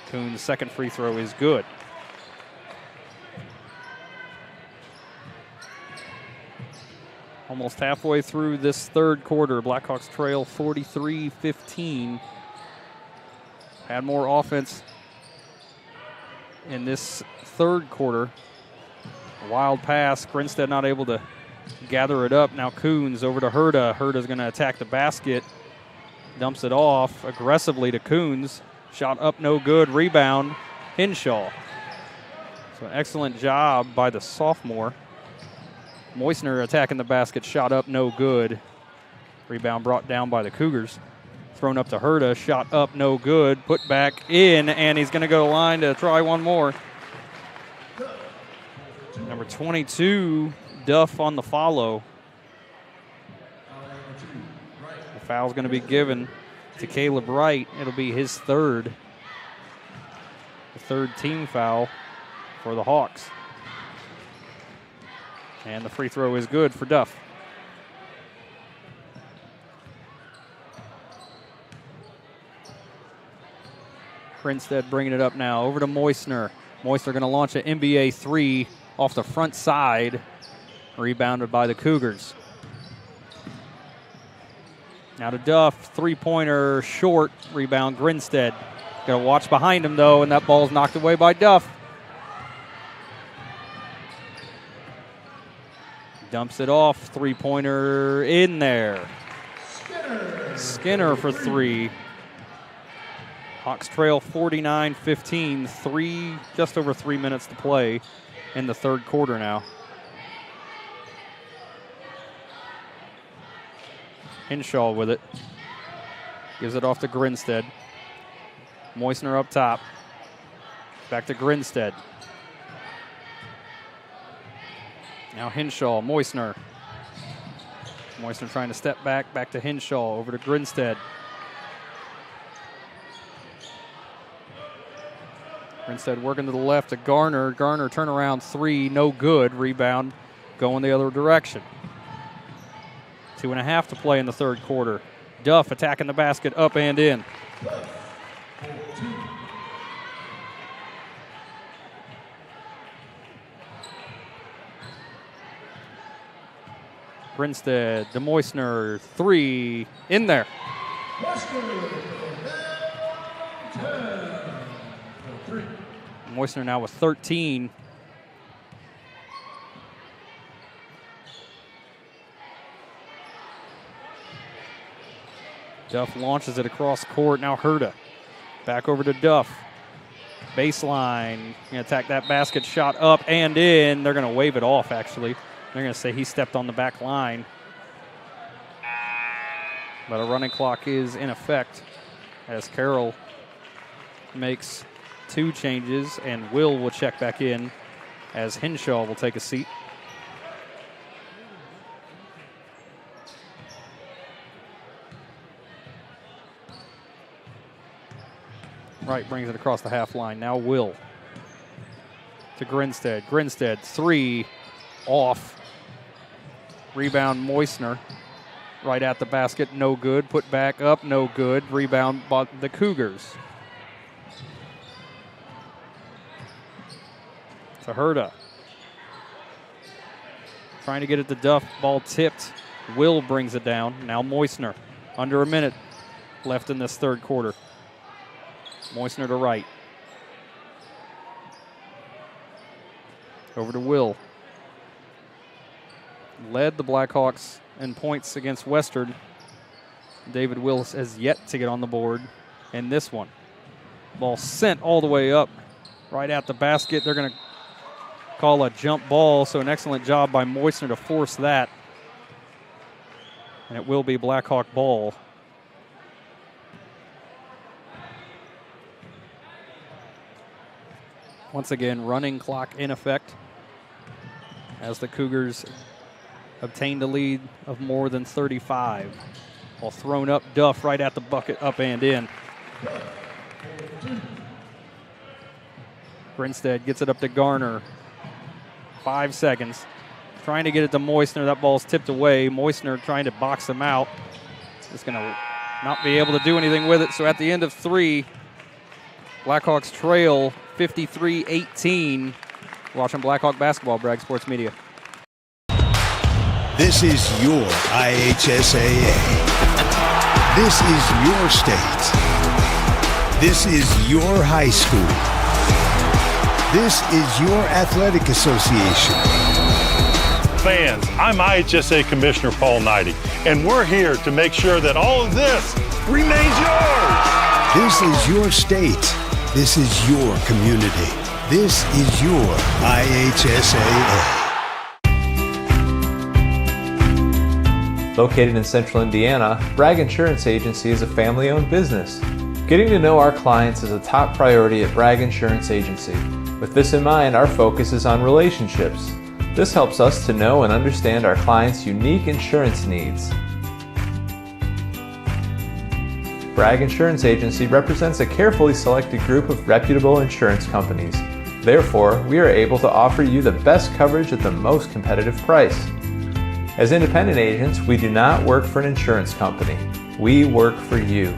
Coons' second free throw is good. Almost halfway through this third quarter, Blackhawks trail 43-15. Had more offense in this third quarter. A wild pass. Grinstead not able to gather it up. Now Coons over to Herta. Herta's going to attack the basket. Dumps it off aggressively to Coons. Shot up, no good. Rebound, Henshaw. So an excellent job by the sophomore. Moyesner attacking the basket. Shot up, no good. Rebound brought down by the Cougars. Thrown up to Herta. Shot up, no good. Put back in, and he's going to go to the line to try one more. Number 22, Duff on the follow. The foul's going to be given to Caleb Wright. It'll be his third. The third team foul for the Hawks. And the free throw is good for Duff. Grinstead bringing it up now. Over to Moyesner. Moyesner going to launch an NBA three off the front side. Rebounded by the Cougars. Now to Duff. Three-pointer short. Rebound Grinstead. Got to watch behind him, though, and that ball's knocked away by Duff. Dumps it off. Three-pointer in there. Skinner for three. Hawks trail 49-15. Just over 3 minutes to play in the third quarter now. Henshaw with it. Gives it off to Grinstead. Moyesner up top. Back to Grinstead. Now Henshaw, Moyesner. Moyesner trying to step back to Henshaw, over to Grinstead. Grinstead working to the left to Garner. Garner turnaround three, no good. Rebound going the other direction. 2.5 to play in the third quarter. Duff attacking the basket up and in. Grinstead to Moyesner, three, in there. Moyesner now with 13. Duff launches it across court. Now Herta. Back over to Duff. Baseline. Gonna attack that basket. Shot up and in. They're going to wave it off, actually. They're going to say he stepped on the back line. But a running clock is in effect as Carroll makes two changes, and will check back in as Henshaw will take a seat. Wright brings it across the half line. Now Will to Grinstead. Grinstead, three, off. Rebound Moyesner. Right at the basket, no good. Put back up, no good. Rebound by the Cougars. To Herta. Trying to get it to Duff. Ball tipped. Will brings it down. Now Moyesner. Under a minute left in this third quarter. Moyesner to Wright. Over to Will. Led the Blackhawks in points against Western. David Willis has yet to get on the board in this one. Ball sent all the way up right at the basket. They're going to call a jump ball, so an excellent job by Moyesner to force that. And it will be Blackhawk ball. Once again, running clock in effect as the Cougars obtained a lead of more than 35. Ball thrown up, Duff right at the bucket, up and in. Grinstead gets it up to Garner. 5 seconds. Trying to get it to Moyesner. That ball's tipped away. Moyesner trying to box him out. Just going to not be able to do anything with it. So at the end of 3, Blackhawks trail 53-18. Watching Blackhawk basketball, Bragg Sports Media. This is your IHSAA. This is your state. This is your high school. This is your athletic association. Fans, I'm IHSA Commissioner Paul Neidig, and we're here to make sure that all of this remains yours. This is your state. This is your community. This is your IHSAA. Located in central Indiana, Bragg Insurance Agency is a family-owned business. Getting to know our clients is a top priority at Bragg Insurance Agency. With this in mind, our focus is on relationships. This helps us to know and understand our clients' unique insurance needs. Bragg Insurance Agency represents a carefully selected group of reputable insurance companies. Therefore, we are able to offer you the best coverage at the most competitive price. As independent agents, we do not work for an insurance company. We work for you.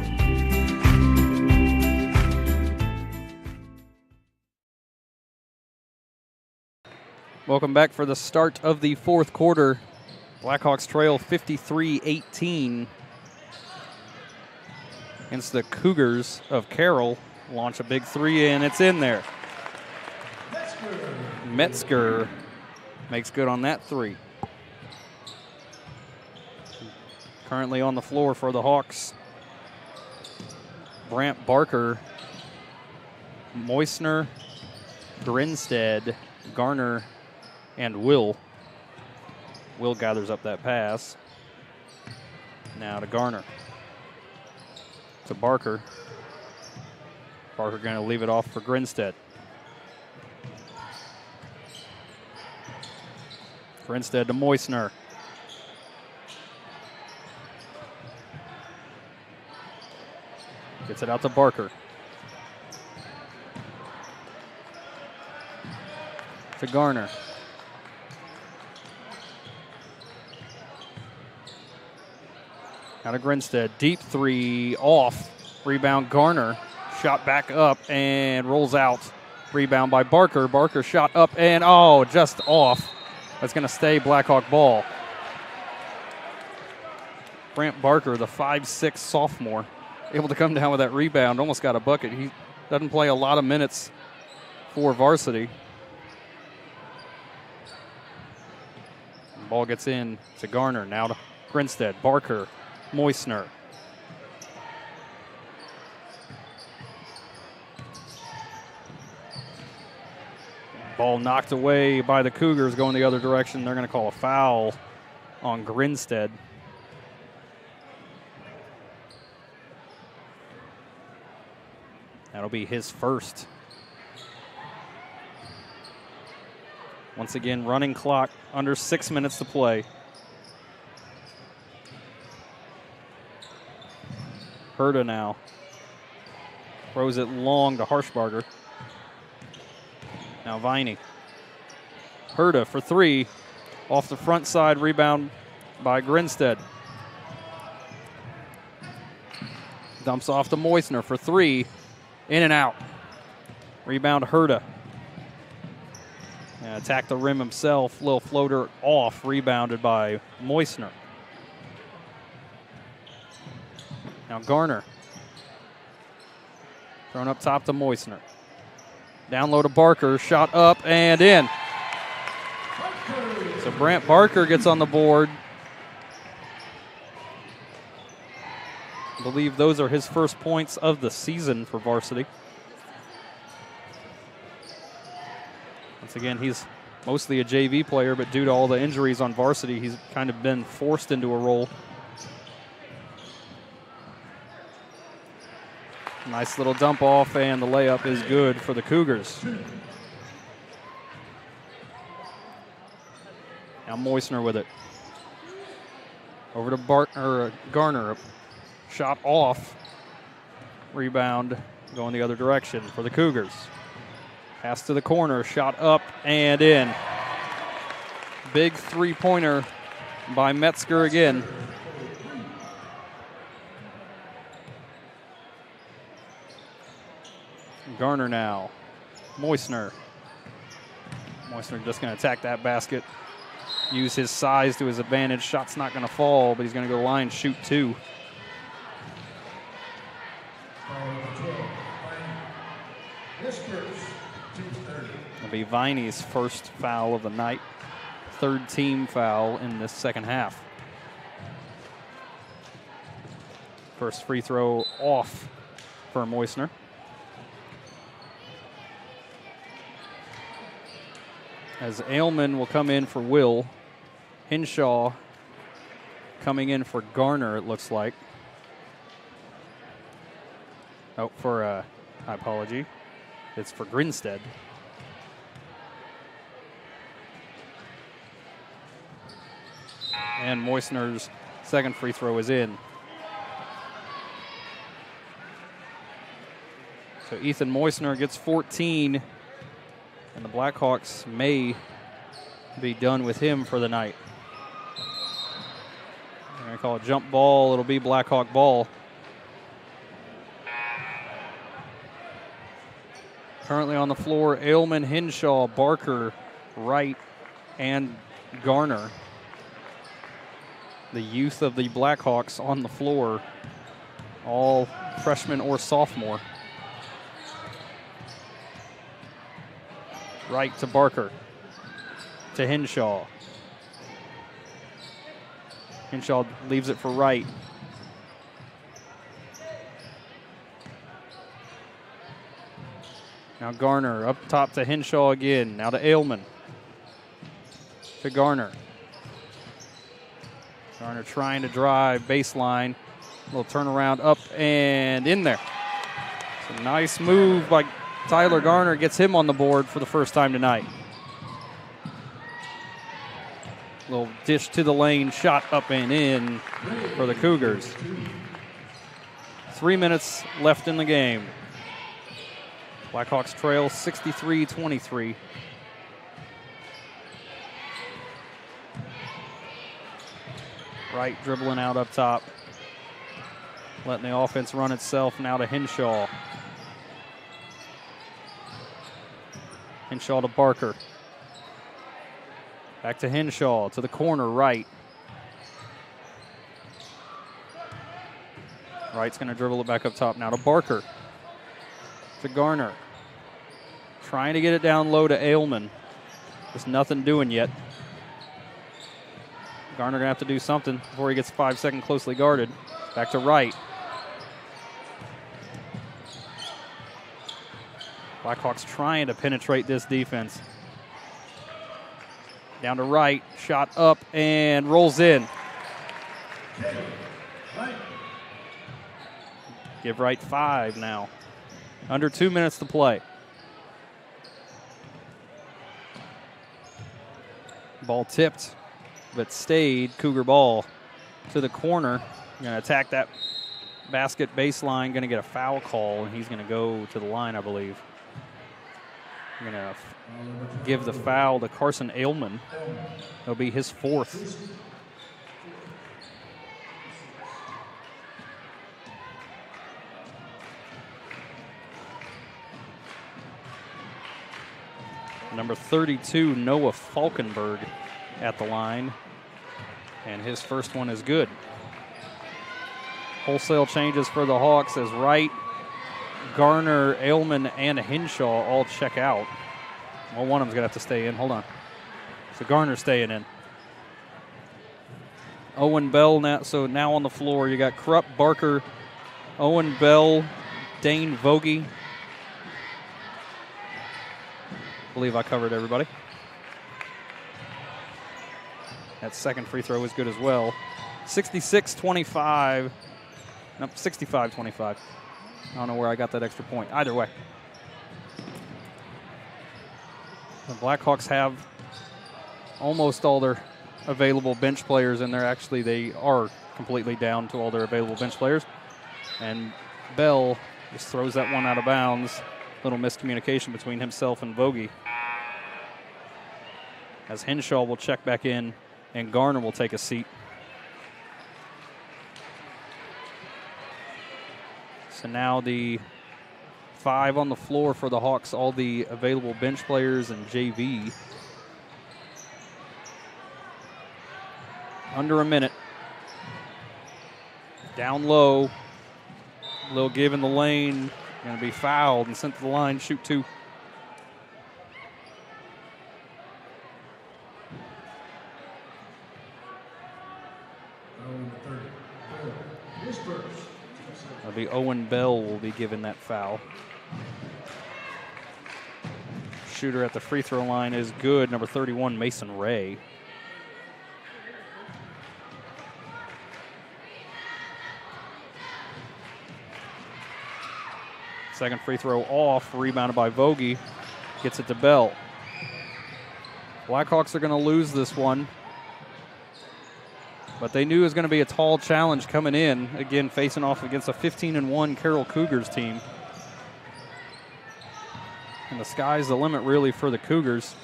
Welcome back for the start of the fourth quarter. Blackhawks trail 53-18 against the Cougars of Carroll. Launch a big 3 and it's in there. Metzger makes good on that 3. Currently on the floor for the Hawks, Brant Barker, Moyesner, Grinstead, Garner, and Will. Will gathers up that pass. Now to Garner. To Barker. Barker going to leave it off for Grinstead. Grinstead to Moyesner. Gets it out to Barker. To Garner. Out of Grinstead. Deep 3 off. Rebound Garner. Shot back up and rolls out. Rebound by Barker. Barker shot up and just off. That's going to stay Blackhawk ball. Brant Barker, the 5'6" sophomore, able to come down with that rebound. Almost got a bucket. He doesn't play a lot of minutes for varsity. Ball gets in to Garner. Now to Grinstead. Barker. Moyesner. Ball knocked away by the Cougars going the other direction. They're going to call a foul on Grinstead. That'll be his first. Once again, running clock, under 6 minutes to play. Herta now. Throws it long to Harshbarger. Now Viney. Herta for 3. Off the front side, rebound by Grinstead. Dumps off to Moyesner for 3. In and out. Rebound Herta. Attacked the rim himself. Little floater off. Rebounded by Moyesner. Now Garner. Thrown up top to Moyesner. Down low to Barker. Shot up and in. So Brant Barker gets on the board. I believe those are his first points of the season for varsity. Once again, he's mostly a JV player, but due to all the injuries on varsity, he's kind of been forced into a role. Nice little dump off, and the layup is good for the Cougars. Now Moyesner with it. Over to Garner. Shot off. Rebound going the other direction for the Cougars. Pass to the corner. Shot up and in. Big three-pointer by Metzger again. Garner now. Moyesner. Moyesner just going to attack that basket. Use his size to his advantage. Shot's not going to fall, but he's going to go to the line, shoot 2. It'll be Viney's first foul of the night. 3rd team foul in this second half. First free throw off for Moyesner. As Ailman will come in for Will. Hinshaw coming in for Garner, it looks like. Oh, for, my apology. It's for Grinstead. And Moyesner's second free throw is in. So Ethan Moyesner gets 14, and the Blackhawks may be done with him for the night. They're going to call it jump ball. It'll be Blackhawk ball. Currently on the floor, Ailman, Hinshaw, Barker, Wright, and Garner. The youth of the Blackhawks on the floor, all freshmen or sophomore. Wright to Barker, to Hinshaw. Hinshaw leaves it for Wright. Now Garner up top to Hinshaw again. Now to Ailman. To Garner. Garner trying to drive baseline. Little turnaround up and in there. It's a nice move by Tyler Garner. Gets him on the board for the first time tonight. Little dish to the lane, shot up and in for the Cougars. 3 minutes left in the game. Blackhawks trail 63-23. Wright dribbling out up top. Letting the offense run itself now to Hinshaw. Hinshaw to Barker. Back to Hinshaw, to the corner, Wright. Wright's going to dribble it back up top now to Barker. To Garner. Trying to get it down low to Ailman. Just nothing doing yet. Garner going to have to do something before he gets 5 seconds closely guarded. Back to Wright. Blackhawks trying to penetrate this defense. Down to Wright, shot up and rolls in. Give Wright 5 now. Under 2 minutes to play. Ball tipped, but stayed. Cougar ball to the corner. Going to attack that basket baseline. Going to get a foul call, and he's going to go to the line, I believe. Going to give the foul to Carson Ailman. It'll be his 4th. Number 32, Noah Falkenberg at the line. And his first one is good. Wholesale changes for the Hawks as Wright, Garner, Ailman, and Hinshaw all check out. Well, one of them's going to have to stay in. Hold on. So Garner's staying in. Owen Bell now. So now on the floor, you got Krupp, Barker, Owen Bell, Dane Vogie. I believe I covered everybody. That second free throw was good as well. 66-25. Nope, 65-25. I don't know where I got that extra point. Either way. The Blackhawks have almost all their available bench players in there. Actually, they are completely down to all their available bench players. And Bell just throws that one out of bounds. Little miscommunication between himself and Vogie. as Henshaw will check back in and Garner will take a seat. So now the 5 on the floor for the Hawks, all the available bench players and JV. Under a minute. Down low. A little give in the lane. Going to be fouled and sent to the line. Shoot 2. That'll be Owen Bell will be given that foul. Shooter at the free throw line is good. Number 31, Mason Ray. Second free throw off, rebounded by Vogie. Gets it to Bell. Blackhawks are going to lose this one. But they knew it was going to be a tall challenge coming in. Again, facing off against a 15-1 Carroll Cougars team. And the sky's the limit, really, for the Cougars.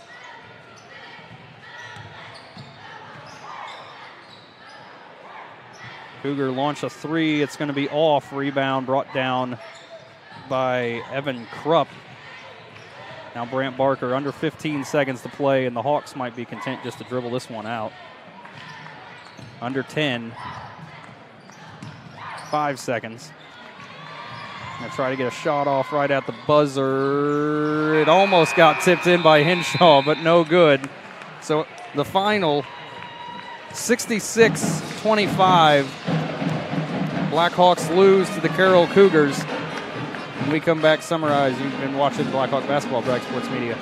Cougar launch a 3. It's going to be off. Rebound brought down by Evan Krupp. Now Brant Barker, under 15 seconds to play, and the Hawks might be content just to dribble this one out. Under 10. 5 seconds. Gonna try to get a shot off right at the buzzer. It almost got tipped in by Henshaw, but no good. So the final, 66-25. Blackhawks lose to the Carroll Cougars. When we come back, summarize. You've been watching Blackhawk basketball, Bragg Sports Media.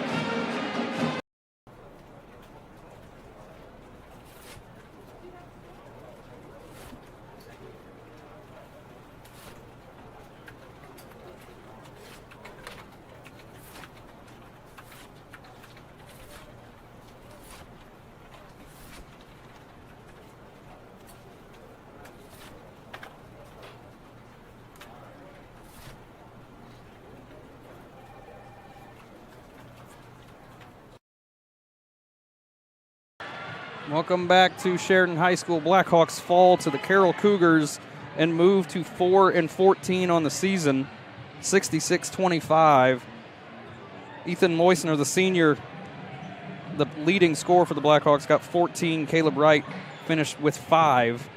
Welcome back to Sheridan High School. Blackhawks fall to the Carroll Cougars and move to 4-14 on the season, 66-25. Ethan Moyesner, the senior, the leading scorer for the Blackhawks, got 14. Caleb Wright finished with 5.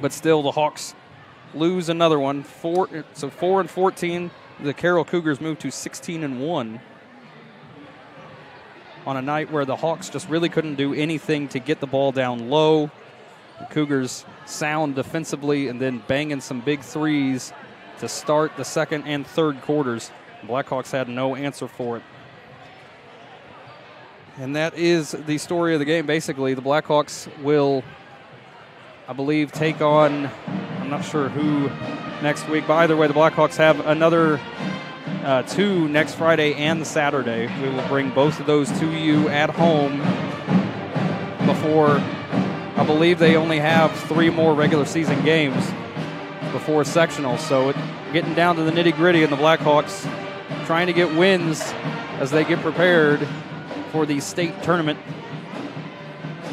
But still, the Hawks lose another one. 4-14. The Carroll Cougars move to 16-1. On a night where the Hawks just really couldn't do anything to get the ball down low. The Cougars sound defensively and then banging some big threes to start the second and third quarters. The Blackhawks had no answer for it. And that is the story of the game. Basically, the Blackhawks will, I believe, take on, I'm not sure who next week, but either way, the Blackhawks have another 2 next Friday and Saturday. We will bring both of those to you at home before, I believe they only have 3 more regular season games before sectional. So getting down to the nitty-gritty, and the Blackhawks trying to get wins as they get prepared for the state tournament.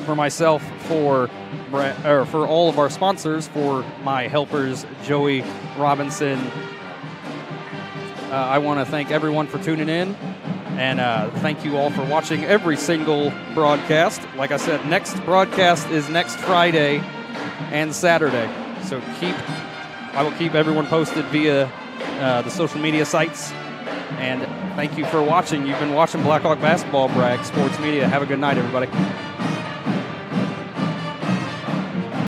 For myself, for all of our sponsors, for my helpers, Joey Robinson, I want to thank everyone for tuning in, and thank you all for watching every single broadcast. Like I said, next broadcast is next Friday and Saturday. So I will keep everyone posted via the social media sites. And thank you for watching. You've been watching Blackhawk Basketball, Bragg Sports Media. Have a good night, everybody.